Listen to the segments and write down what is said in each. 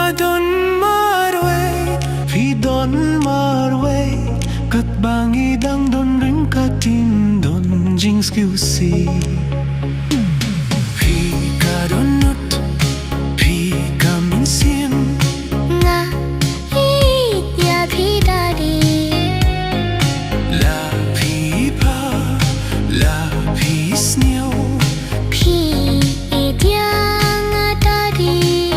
Ngadon marwe, vidon marwe, kat bangidang don ring katin don jings kiusi. Pika donut, pika minsim, nga ya pidari. la pipa, la pisnio, Pi idyang adari.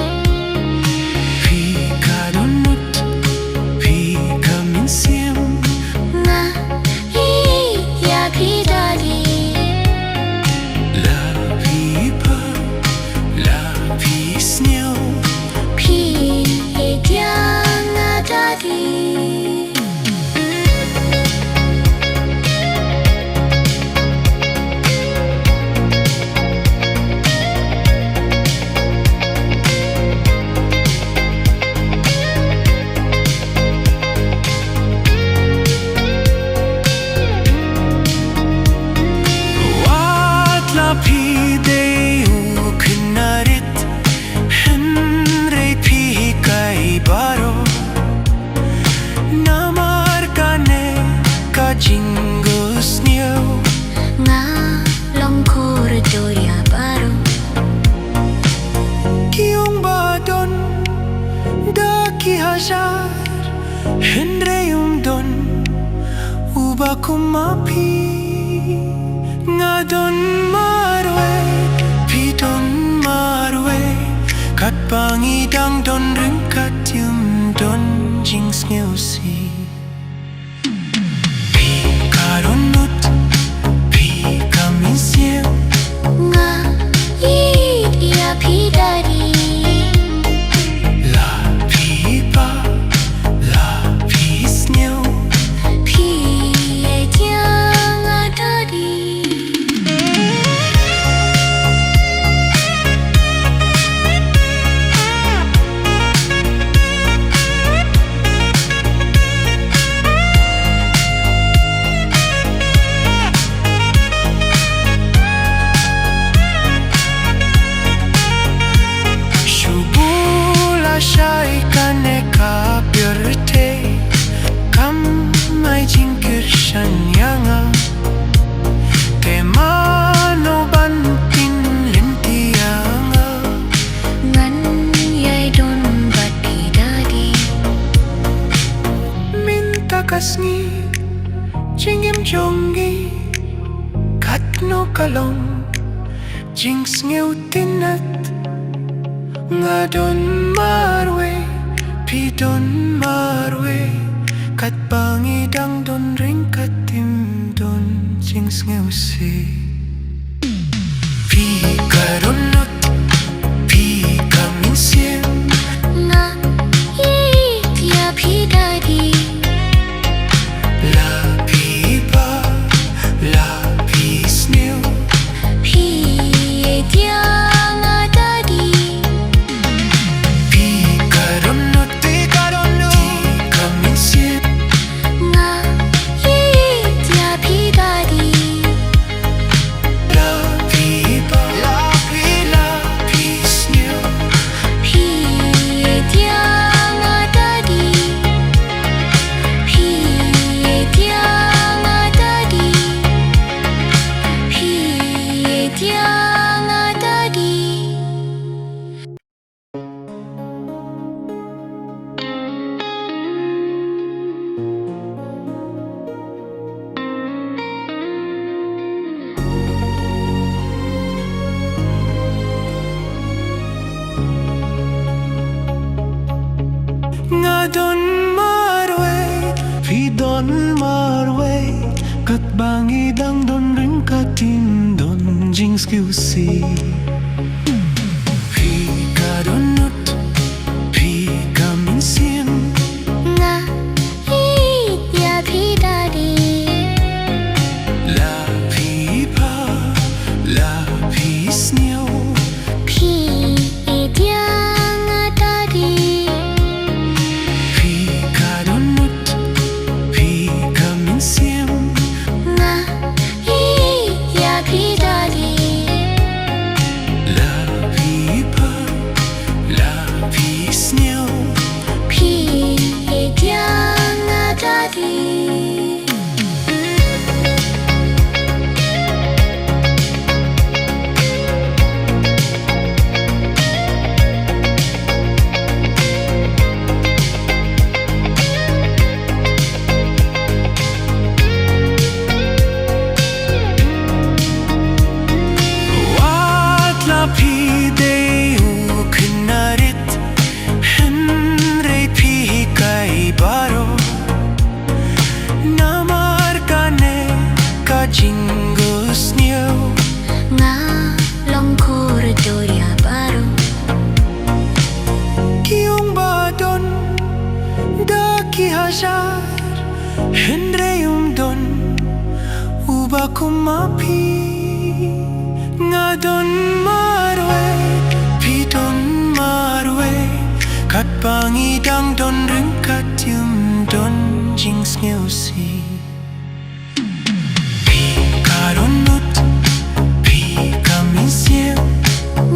pika donut, pika minsim, Nga ya pidari. la pipa, la pisnio. Pi idyang adari. Wat la pide uknarit henre pi kai baro namar kane ka jingos niyo Nga longkor doya baro. kiyong badon da ki hajar henre don uba kumapi ngadon marwe pidon marwe kat pangidang don ring katyum don jings ngeusi pika donut pika minsim Nga ya pidari. la pipa la pisnio Pi idyang adari. Shubula shai kane ka pyrte kam mai jinkir shanyanga te mano bantin lentianga Ngan yai don bat pidari. minta kasni jingim jongi katno kalong jinx ngeutinat ngadon marwe pidon marwe kat bangidang don ring katim don jings ngeusi pika donut pika minsim Nga ya pidari. la pipa la pisnio Pi idyang adari. pika donut pika minsim Nga ya pidari. la pipa la pisnio Pi idyang adari. Pi idyang adari. Pi idyang adari. ngadon marwe vidon marwe kat bangidang don ring katin don jings kiusi pika donut pika minsim Nga ya pidari. la pipa la pisnio Pi idyang adari. pika donut pika minsim Nga ya pidari. day u kinarit henry pi kai baro namar kane ka jingus niyo nga long corridoria baro Kiyong badon da kihazar henry don uba kumapi nga don marwe pi don marwe kat pangidang don ringkat yum don jings ngeusi pi karonut pi kamisiem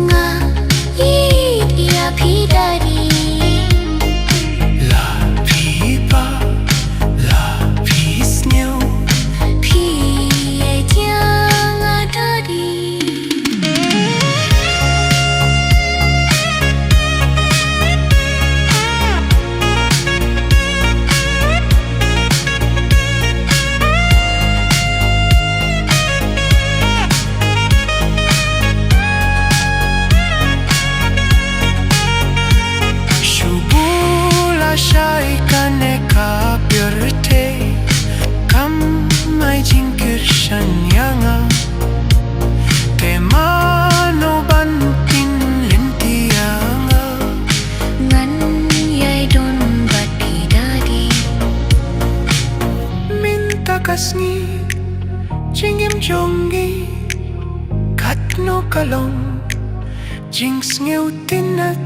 nga iya pi dari la pi pa la pi sneu pi dia nga dari Shai kane ka purte kam mai jinkir shanyanga te mano bantin lintianga ngan yai don bat pi dari minta kasngi jingim jongi katno kalong jinx ngeutinat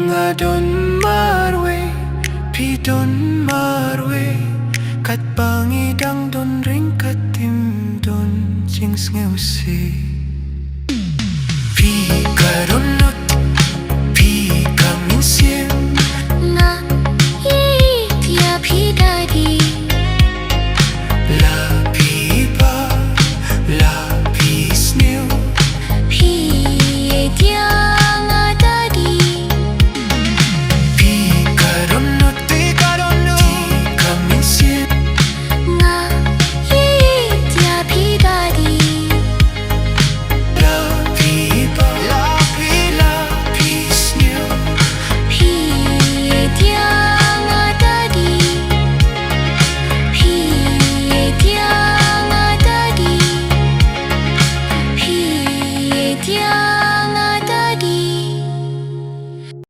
nga don marwe pi don marwe kat pangidang don ring katim don jings ngeusi